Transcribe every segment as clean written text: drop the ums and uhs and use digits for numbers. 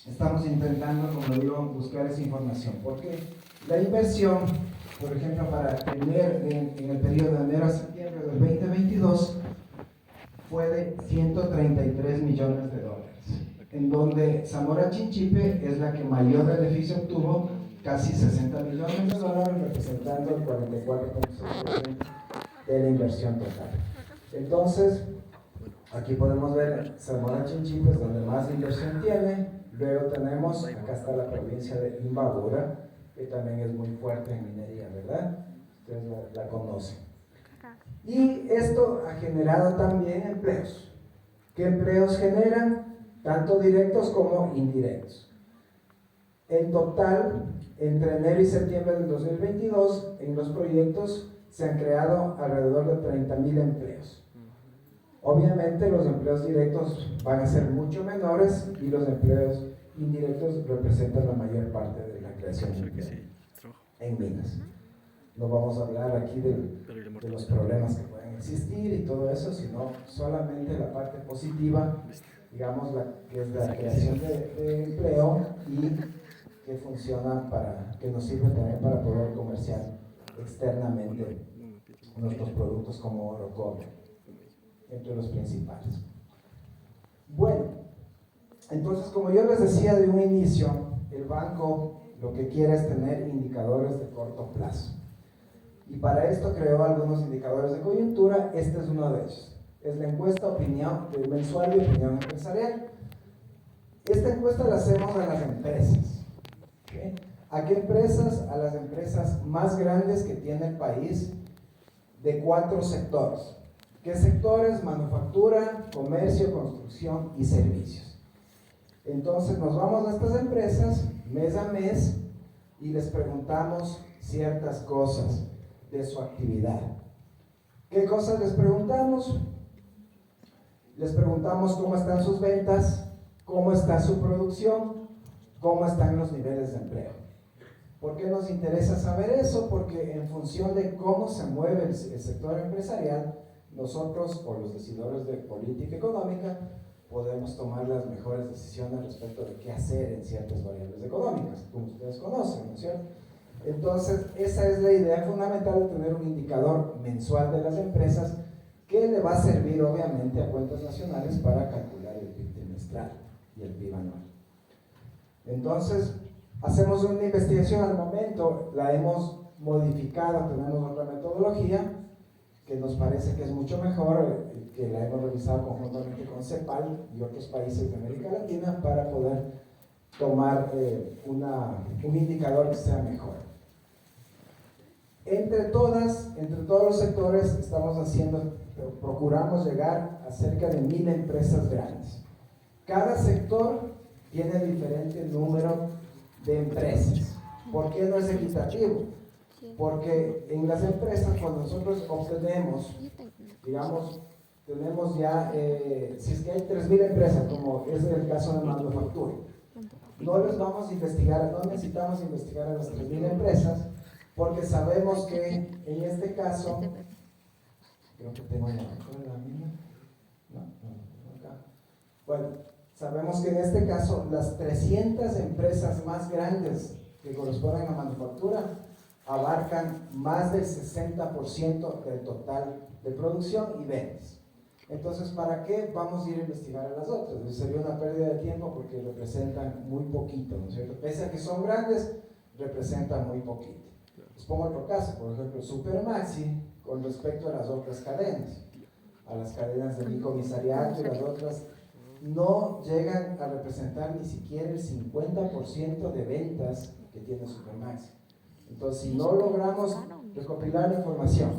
estamos intentando, como digo, buscar esa información. Porque la inversión, por ejemplo, para en el periodo de enero a septiembre del 2022, fue de 133 millones de dólares, en donde Zamora Chinchipe es la que mayor beneficio obtuvo, casi 60 millones de dólares, representando el 44,6% de la inversión total. Entonces, aquí podemos ver Zamora Chinchipe es donde más inversión tiene. Luego tenemos, acá está la provincia de Imbabura, que también es muy fuerte en minería, ¿verdad? Ustedes la conocen. Y esto ha generado también empleos. ¿Qué empleos generan? Tanto directos como indirectos. En total, entre enero y septiembre del 2022, en los proyectos se han creado alrededor de 30,000 empleos. Obviamente los empleos directos van a ser mucho menores y los empleos indirectos representan la mayor parte de la creación de empleo en minas. No vamos a hablar aquí de los problemas que pueden existir y todo eso, sino solamente la parte positiva, digamos, que es la creación de empleo y que funciona que nos sirve también para poder comerciar externamente nuestros productos como oro, cobre, entre los principales. Bueno, entonces, como yo les decía de un inicio, el banco lo que quiere es tener indicadores de corto plazo. Y para esto creó algunos indicadores de coyuntura. Este es uno de ellos. Es la encuesta mensual de opinión empresarial. Esta encuesta la hacemos a las empresas. ¿Okay? ¿A qué empresas? A las empresas más grandes que tiene el país, de 4 sectores. ¿Qué sectores? Manufactura, comercio, construcción y servicios. Entonces nos vamos a estas empresas mes a mes y les preguntamos ciertas cosas de su actividad. ¿Qué cosas les preguntamos? Les preguntamos cómo están sus ventas, cómo está su producción, cómo están los niveles de empleo. ¿Por qué nos interesa saber eso? Porque en función de cómo se mueve el sector empresarial, nosotros, o los decidores de política económica, podemos tomar las mejores decisiones respecto de qué hacer en ciertas variables económicas, como ustedes conocen, ¿no es cierto? Entonces, esa es la idea fundamental de tener un indicador mensual de las empresas que le va a servir, obviamente, a cuentas nacionales para calcular el PIB trimestral y el PIB anual. Entonces, hacemos una investigación al momento, la hemos modificado, tenemos otra metodología que nos parece que es mucho mejor, que la hemos revisado conjuntamente con CEPAL y otros países de América Latina para poder tomar un indicador que sea mejor. Entre todos los sectores procuramos llegar a cerca de 1,000 empresas grandes. Cada sector tiene diferente número de empresas. ¿Por qué no es equitativo? Porque en las empresas, cuando nosotros obtenemos, digamos, tenemos ya, si es que hay 3,000 empresas, como es el caso de manufactura, no les vamos a investigar, no necesitamos investigar a las 3,000 empresas, porque sabemos que en este caso, creo que tengo la mina, no, acá. Bueno, sabemos que en este caso las 300 empresas más grandes que corresponden a manufactura abarcan más del 60% del total de producción y ventas. Entonces, ¿para qué vamos a ir a investigar a las otras? Eso sería una pérdida de tiempo porque representan muy poquito, ¿no es cierto? Pese a que son grandes, representan muy poquito. Les pongo otro caso, por ejemplo, Supermaxi, con respecto a las otras cadenas, a las cadenas de mi comisariato y las otras, no llegan a representar ni siquiera el 50% de ventas que tiene Supermaxi. Entonces, si no logramos recopilar la información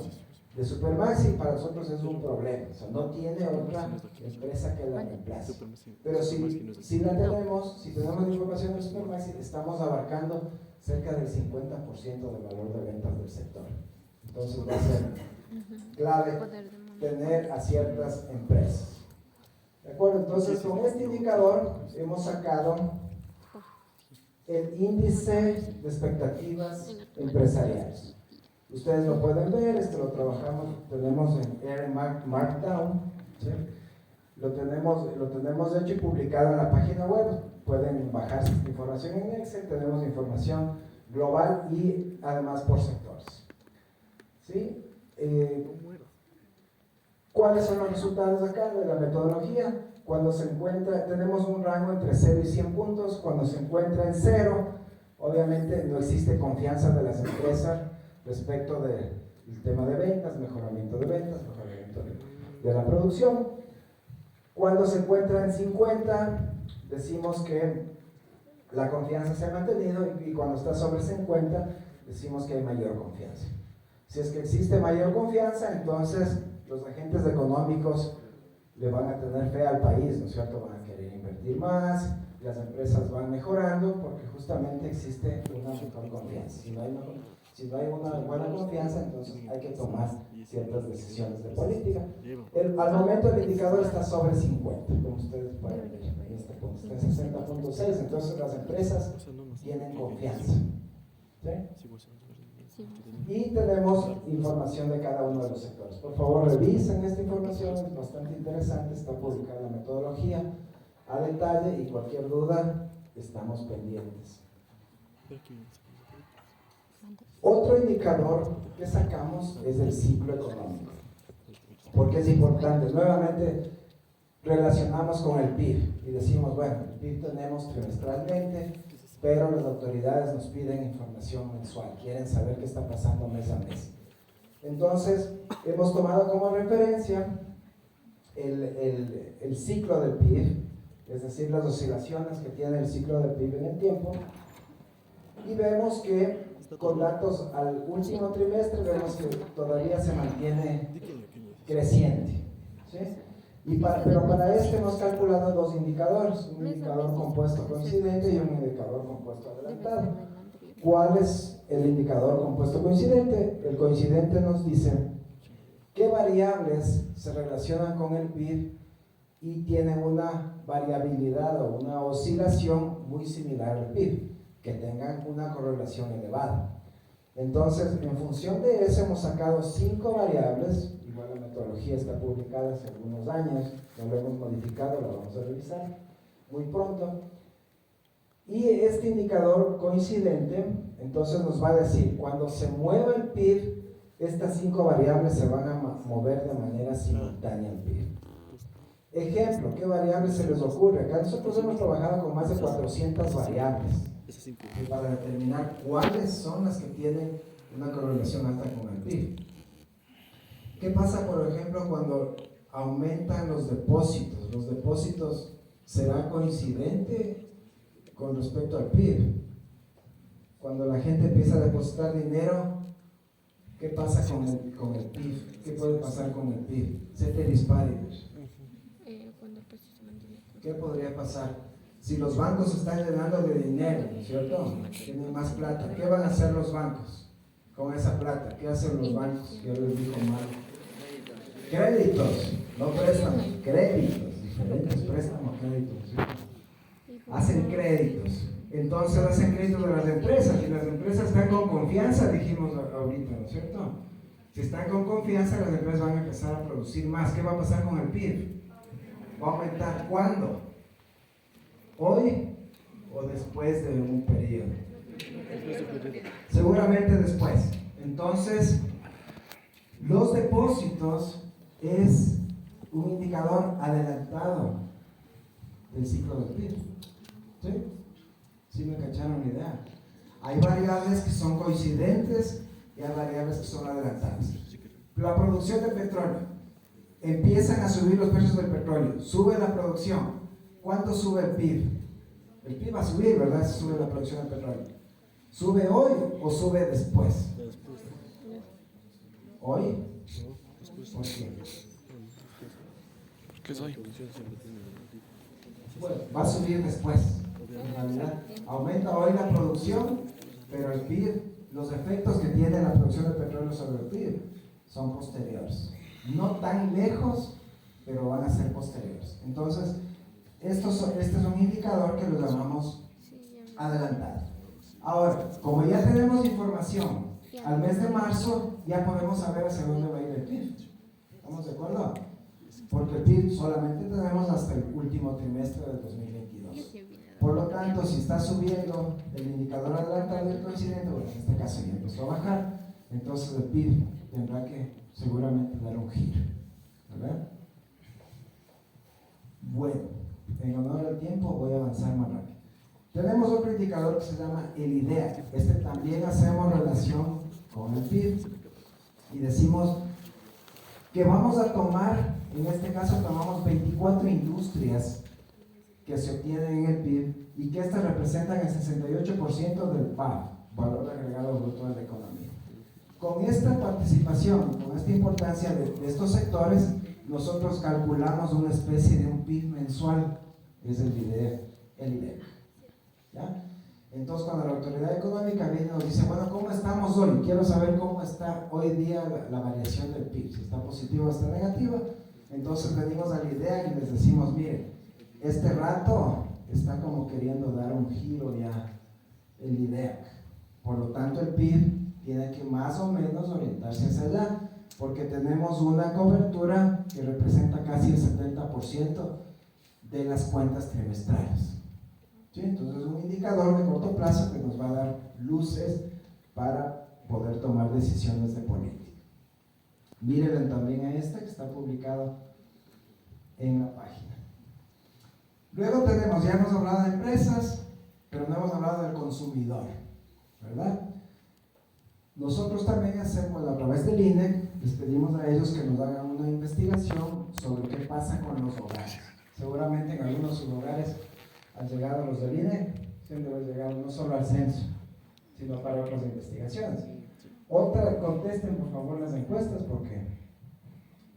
de Supermaxi, para nosotros es un problema. O sea, no tiene otra empresa que la reemplace. Pero si la tenemos, si tenemos la información de Supermaxi, estamos abarcando cerca del 50% del valor de ventas del sector. Entonces va a ser clave tener a ciertas empresas. ¿De acuerdo? Entonces, con este indicador hemos sacado el índice de expectativas empresariales. Ustedes lo pueden ver, lo tenemos en Air Markdown, ¿sí? Lo tenemos hecho y publicado en la página web. pueden bajarse esta información en Excel. Tenemos información global y además por sectores. ¿Sí? ¿Cuáles son los resultados acá de la metodología? Cuando se encuentra, tenemos un rango entre 0 y 100 puntos. Cuando se encuentra en 0, obviamente no existe confianza de las empresas respecto del tema de ventas, mejoramiento de ventas, mejoramiento de la producción. Cuando se encuentra en 50, decimos que la confianza se ha mantenido, y cuando está sobre 50, decimos que hay mayor confianza. Si es que existe mayor confianza, entonces los agentes económicos le van a tener fe al país, ¿no es cierto? Van a querer invertir más, las empresas van mejorando porque justamente existe una mejor confianza. Si no hay una buena confianza, entonces hay que tomar ciertas decisiones de política. Al momento el indicador está sobre 50, como ustedes pueden ver en este punto, está en 60.6, entonces las empresas tienen confianza. ¿Sí? Y tenemos información de cada uno de los sectores. Por favor, revisen esta información, es bastante interesante, está publicada la metodología a detalle, y cualquier duda, estamos pendientes. Otro indicador que sacamos es el ciclo económico, porque es importante. Nuevamente relacionamos con el PIB y decimos, bueno, el PIB tenemos trimestralmente, pero las autoridades nos piden información mensual, quieren saber qué está pasando mes a mes. Entonces, hemos tomado como referencia el ciclo del PIB, es decir, las oscilaciones que tiene el ciclo del PIB en el tiempo, y vemos que con datos al último trimestre vemos que todavía se mantiene creciente, ¿sí? Pero para este hemos calculado dos indicadores, un indicador compuesto coincidente y un indicador compuesto adelantado. ¿Cuál es el indicador compuesto coincidente? El coincidente nos dice qué variables se relacionan con el PIB y tienen una variabilidad o una oscilación muy similar al PIB, que tengan una correlación elevada. Entonces, en función de eso hemos sacado 5 variables. Igual la metodología está publicada hace algunos años, no lo hemos modificado, lo vamos a revisar muy pronto. Y este indicador coincidente, entonces nos va a decir, cuando se mueva el PIB, estas 5 variables se van a mover de manera simultánea al PIB. Ejemplo, ¿qué variables se les ocurre? Acá nosotros hemos trabajado con más de 400 variables para determinar cuáles son las que tienen una correlación alta con el PIB. ¿Qué pasa, por ejemplo, cuando aumentan los depósitos? ¿Los depósitos serán coincidentes con respecto al PIB? Cuando la gente empieza a depositar dinero, ¿qué pasa con el PIB? ¿Qué puede pasar con el PIB? Ceteris paribus. ¿Qué podría pasar? Si los bancos están llenando de dinero, ¿no es cierto? Tienen más plata. ¿Qué van a hacer los bancos con esa plata? ¿Qué hacen los bancos? Yo les digo mal. Créditos, no préstamos, créditos, diferentes préstamos, créditos, ¿sí? Hacen créditos. Entonces hacen créditos de las empresas, y las empresas están con confianza, dijimos ahorita, ¿no es cierto? Si están con confianza, las empresas van a empezar a producir más. ¿Qué va a pasar con el PIB? ¿Va a aumentar cuándo? ¿Hoy o después de un periodo? Seguramente después. Entonces, los depósitos es un indicador adelantado del ciclo del PIB. ¿Sí? ¿Sí me cacharon la idea? Hay variables que son coincidentes y hay variables que son adelantadas. La producción de petróleo. Empiezan a subir los precios del petróleo. Sube la producción. ¿Cuánto sube el PIB? El PIB va a subir, ¿verdad? Si sube la producción de petróleo. ¿Sube hoy o sube después? ¿Hoy? ¿Por qué? ¿Qué soy? Bueno, va a subir después. En realidad, aumenta hoy la producción, pero el PIB, los efectos que tiene la producción de petróleo sobre el PIB son posteriores. No tan lejos, pero van a ser posteriores. Entonces, este es un indicador que lo llamamos adelantado. Ahora, como ya tenemos información, al mes de marzo ya podemos saber hacia dónde va a ir el PIB. ¿Estamos de acuerdo? Porque el PIB solamente tenemos hasta el último trimestre del 2022. Por lo tanto, si está subiendo el indicador adelantado del coincidente, bueno, en este caso ya empezó a bajar, entonces el PIB tendrá que seguramente dar un giro, ¿verdad? Bueno, en honor al tiempo voy a avanzar más rápido. Tenemos otro indicador que se llama el IDEA. Este también hacemos relación con el PIB y decimos que vamos a tomar, en este caso tomamos 24 industrias que se obtienen en el PIB y que estas representan el 68% del PAB, valor agregado bruto de la economía. Con esta participación, con esta importancia de estos sectores, nosotros calculamos una especie de un PIB mensual, es el IDEA. ¿Ya? Entonces, cuando la autoridad económica viene y nos dice, bueno, ¿cómo estamos hoy? Quiero saber cómo está hoy día la variación del PIB, si está positiva o está negativa. Entonces venimos al IDEA y les decimos, miren, este rato está como queriendo dar un giro ya el IDEA. Por lo tanto, el PIB tiene que más o menos orientarse hacia allá, porque tenemos una cobertura que representa casi el 70% de las cuentas trimestrales. ¿Sí? Entonces es un indicador de corto plazo que nos va a dar luces para poder tomar decisiones de política. Miren también a este que está publicado en la página. Luego tenemos, ya hemos hablado de empresas, pero no hemos hablado del consumidor, ¿verdad? Nosotros también hacemos, a través del INE, les pedimos a ellos que nos hagan una investigación sobre qué pasa con los hogares. Seguramente en algunos hogares han llegado los del INE, siempre han llegado no solo al censo, sino para otras investigaciones. Otra, contesten por favor las encuestas porque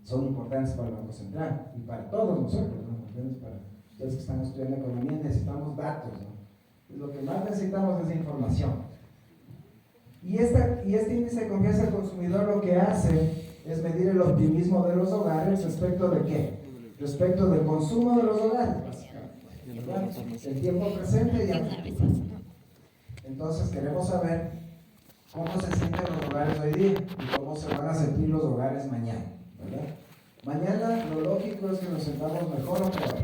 son importantes para el Banco Central y para todos nosotros, ¿no? Para ustedes que están estudiando economía necesitamos datos, ¿no? Lo que más necesitamos es información. Y este índice de confianza del consumidor lo que hace es medir el optimismo de los hogares respecto de qué? Respecto del consumo de los hogares, básicamente. El tiempo presente y el futuro. Entonces queremos saber cómo se sienten los hogares hoy día y cómo se van a sentir los hogares mañana, ¿verdad? Mañana lo lógico es que nos sentamos mejor o peor.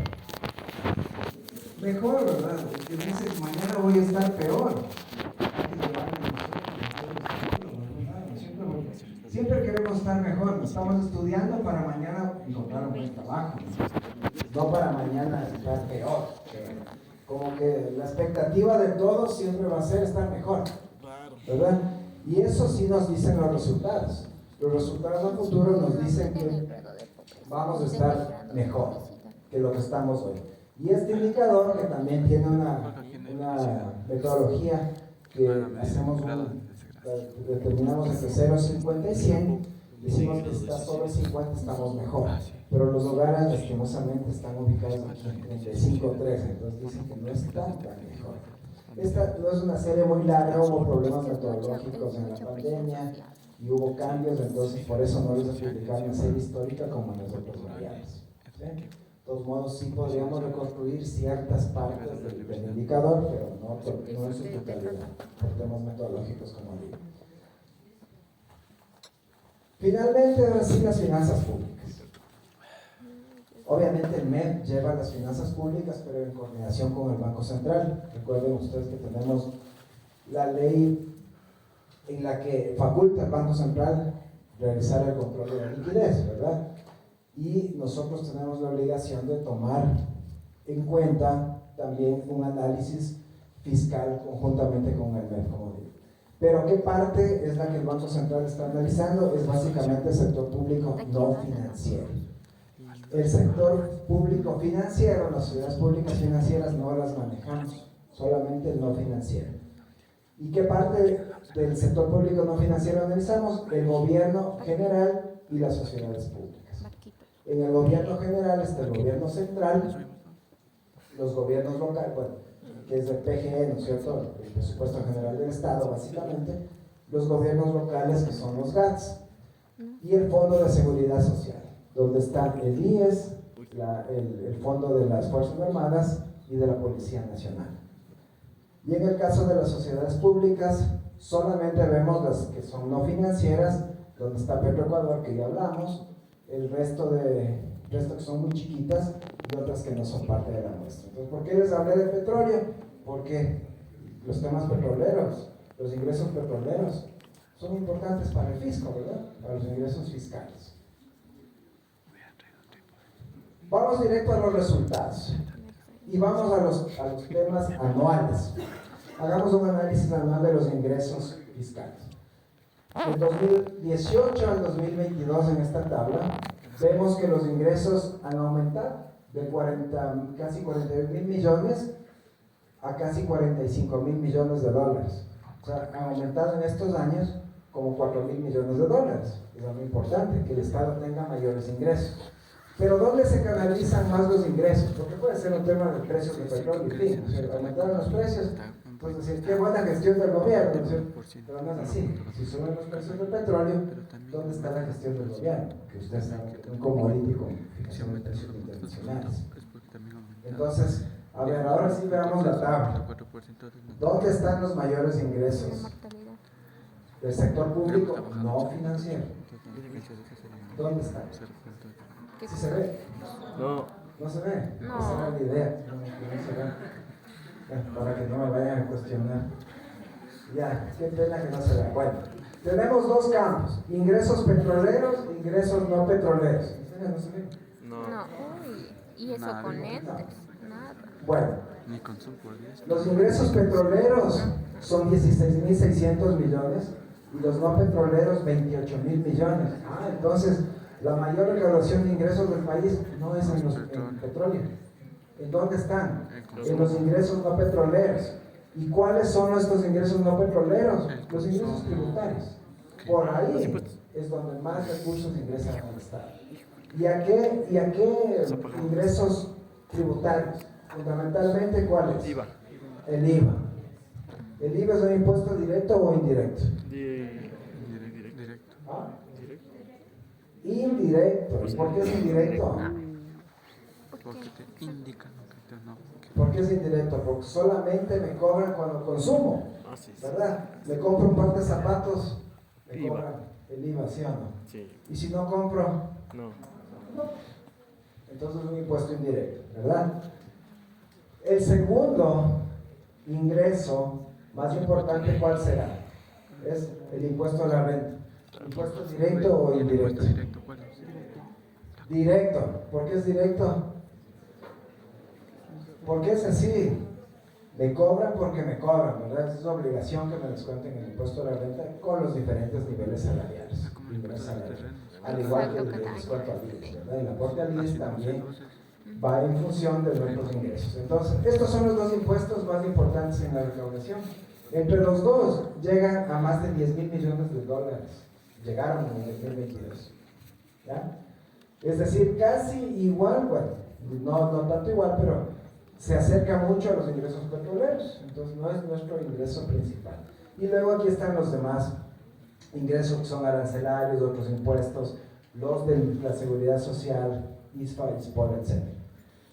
Mejor, ¿verdad? Que dice, mañana voy a estar peor. Siempre queremos estar mejor, estamos estudiando para mañana encontrar un buen trabajo, no para mañana estar peor. Como que la expectativa de todos siempre va a ser estar mejor, ¿verdad? Y eso sí nos dicen los resultados. Los resultados del futuro nos dicen que vamos a estar mejor que lo que estamos hoy. Y este indicador, que también tiene una metodología que hacemos determinamos entre 0, 50 y 100, decimos que si está sobre 50 estamos mejor, pero los hogares lastimosamente están ubicados entre 5 y 13, entonces dicen que no están tan mejor. Esta no es una serie muy larga, hubo problemas metodológicos en la pandemia y hubo cambios, entonces por eso no les he publicado una serie histórica como en las otras variables. ¿Sí? De todos modos, sí podríamos reconstruir ciertas partes del indicador, pero no en su totalidad, por temas metodológicos, como digo. Finalmente, ahora sí, las finanzas públicas. Obviamente el MEP lleva las finanzas públicas, pero en coordinación con el Banco Central. Recuerden ustedes que tenemos la ley en la que faculta al Banco Central realizar el control de la liquidez, ¿verdad? Y nosotros tenemos la obligación de tomar en cuenta también un análisis fiscal conjuntamente con el MEP, como digo. Pero ¿qué parte es la que el Banco Central está analizando? Es básicamente el sector público no financiero. El sector público financiero, las sociedades públicas financieras no las manejamos, solamente el no financiero. ¿Y qué parte del sector público no financiero analizamos? El gobierno general y las sociedades públicas. En el gobierno general está el gobierno central, los gobiernos locales, bueno, que es el PGE, ¿no es cierto?, el presupuesto general del Estado, básicamente, los gobiernos locales, que son los GATS, y el Fondo de Seguridad Social, donde están el IES, el Fondo de las Fuerzas Armadas y de la Policía Nacional. Y en el caso de las sociedades públicas, solamente vemos las que son no financieras, donde está Petroecuador, que ya hablamos, el resto que son muy chiquitas, y otras que no son parte de la muestra. Entonces, ¿por qué les hablé de petróleo? Porque los temas petroleros, los ingresos petroleros, son importantes para el fisco, ¿verdad? Para los ingresos fiscales. Vamos directo a los resultados y vamos a los temas anuales. Hagamos un análisis anual de los ingresos fiscales. Del 2018 al 2022 en esta tabla vemos que los ingresos han aumentado de casi 41 mil millones a casi 45 mil millones de dólares. O sea, han aumentado en estos años como 4 mil millones de dólares. Es algo importante, que el Estado tenga mayores ingresos. Pero ¿dónde se canalizan más los ingresos? Porque puede ser un tema de precios de petróleo y fin. O sea, aumentaron los precios, pues decir, qué buena gestión del gobierno, ¿no? Pero no es así. Si suben los precios del petróleo, ¿dónde está la gestión del gobierno? Que ustedes saben que es un commodity con fijación de precios internacionales. Entonces, a ver, ahora sí veamos la tabla. ¿Dónde están los mayores ingresos? Del sector público no financiero. ¿Dónde están? ¿Sí se ve? No. ¿No se ve? No. Esa era la idea. No se ve. Para que no me vayan a cuestionar. Ya, qué pena que no se vea. Bueno, tenemos dos campos: ingresos petroleros e ingresos no petroleros. ¿No se ve? No. No, uy, y eso Nada. con entes, nada. Bueno, Ni con su por 10. los ingresos petroleros son 16.600 millones y los no petroleros 28.000 millones. Ah, entonces la mayor recaudación de ingresos del país no es en el petróleo. ¿En dónde están? En los ingresos no petroleros. ¿Y cuáles son estos ingresos no petroleros? Los ingresos tributarios. Por ahí es donde más recursos ingresan al Estado. ¿Y a qué ingresos tributarios? Fundamentalmente, ¿cuáles? IVA. El IVA. ¿El IVA es un impuesto directo o indirecto? Directo. ¿Ah? Directo. Indirecto. ¿Y por qué es indirecto? Porque te indican que te no. ¿Por qué es indirecto? Porque solamente me cobran cuando consumo, Sí. ¿verdad? Le compro un par de zapatos, me IVA. cobran el IVA, ¿sí o no? Sí. Y si no compro, No. no. Entonces es un impuesto indirecto, ¿verdad? El segundo ingreso más importante, ¿cuál será? Es el impuesto a la renta. ¿Impuesto directo o indirecto? Directo, ¿cuál es? Directo. ¿Por qué es directo? Porque es así. Me cobran porque me cobran, ¿verdad? Es obligación que me descuenten el impuesto a la renta con los diferentes niveles salariales. Ingresos salariales. Al igual que el descuento al IES, ¿verdad? El aporte al IES también va en función de nuestros ingresos. Entonces, estos son los dos impuestos más importantes en la recaudación. Entre los dos llegan a más de 10.000 millones de dólares. Llegaron en el 2022. ¿Ya? Es decir, casi igual, bueno, no tanto igual, pero se acerca mucho a los ingresos petroleros. Entonces, no es nuestro ingreso principal. Y luego aquí están los demás ingresos que son arancelarios, otros impuestos, los de la seguridad social, ISFA, ISPOL, etc.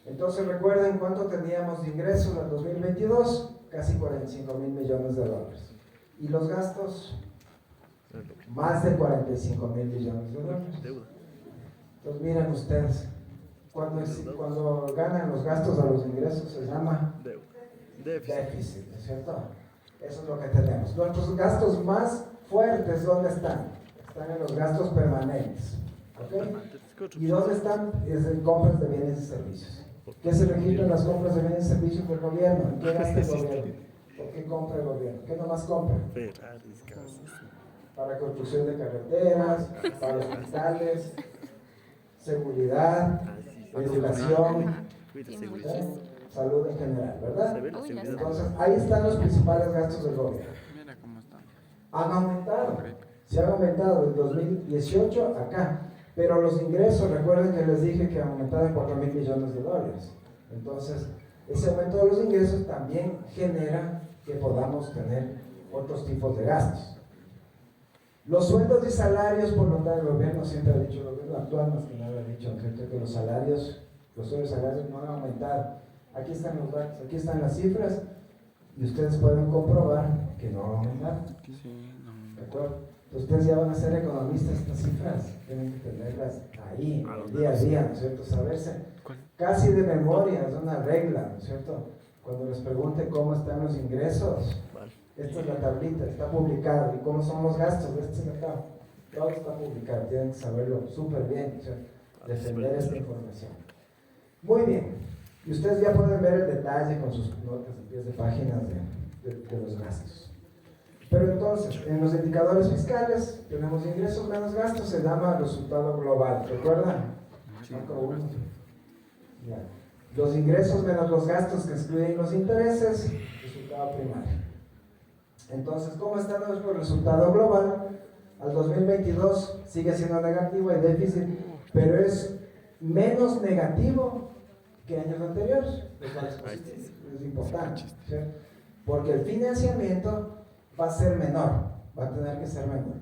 Entonces recuerden cuánto teníamos de ingresos en 2022, casi 45 mil millones de dólares. Y los gastos, más de 45 mil millones de dólares. Entonces miren ustedes, cuando ganan los gastos a los ingresos se llama déficit, ¿no es cierto? Eso es lo que tenemos. Nuestros gastos más fuertes, ¿dónde están? Están en los gastos permanentes. ¿Ok? ¿Y dónde están? Es en compras de bienes y servicios. ¿Qué se registra en las compras de bienes y servicios del gobierno? ¿En qué gasta el gobierno? ¿Por qué compra el gobierno? ¿Qué nomás compra? Para construcción de carreteras, para hospitales, seguridad, educación, salud en general, ¿verdad? Entonces, ahí están los principales gastos del gobierno. Mira cómo está. Han aumentado, se han aumentado del 2018 acá, pero los ingresos, recuerden que les dije que han aumentado en 4 mil millones de dólares. Entonces, ese aumento de los ingresos también genera que podamos tener otros tipos de gastos. Los sueldos y salarios, por lo tanto, el gobierno siempre ha dicho, el gobierno actual más que nada ha dicho, que los salarios, los sueldos y salarios no han aumentado. Aquí están los datos, aquí están las cifras, y ustedes pueden comprobar que no han aumentado. Sí, no. ¿De acuerdo? Ustedes ya van a ser economistas, estas cifras tienen que tenerlas ahí, en el día a día, ¿no es cierto? Saberse casi de memoria, es una regla, ¿no es cierto? Cuando les pregunte cómo están los ingresos, esta es la tablita, está publicado, y cómo son los gastos, este es acá, todo está publicado, tienen que saberlo súper bien, ¿no es cierto? Defender esta información. Muy bien, y ustedes ya pueden ver el detalle con sus notas en pies de páginas de los gastos. Pero entonces, en los indicadores fiscales tenemos ingresos menos gastos, se llama resultado global, ¿recuerdan? Macro 1. Ya. Los ingresos menos los gastos que excluyen los intereses, resultado primario. Entonces, ¿cómo está nuestro resultado global? Al 2022 sigue siendo negativo, hay déficit, pero es menos negativo que años anteriores, lo cual es importante, ¿sí? Porque el financiamiento va a ser menor, va a tener que ser menor.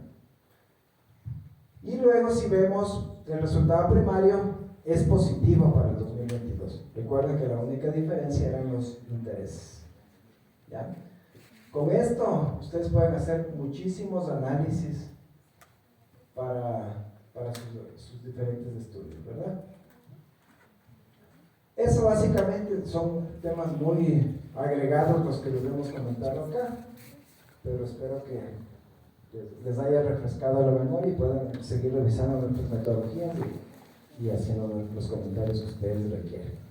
Y luego si vemos el resultado primario es positivo para el 2022. Recuerden que la única diferencia eran los intereses. ¿Ya? Con esto ustedes pueden hacer muchísimos análisis para sus diferentes estudios, ¿verdad? Eso básicamente son temas muy agregados los que les hemos comentado acá, pero espero que les haya refrescado la memoria y puedan seguir revisando nuestras metodologías y haciendo los comentarios que ustedes requieren.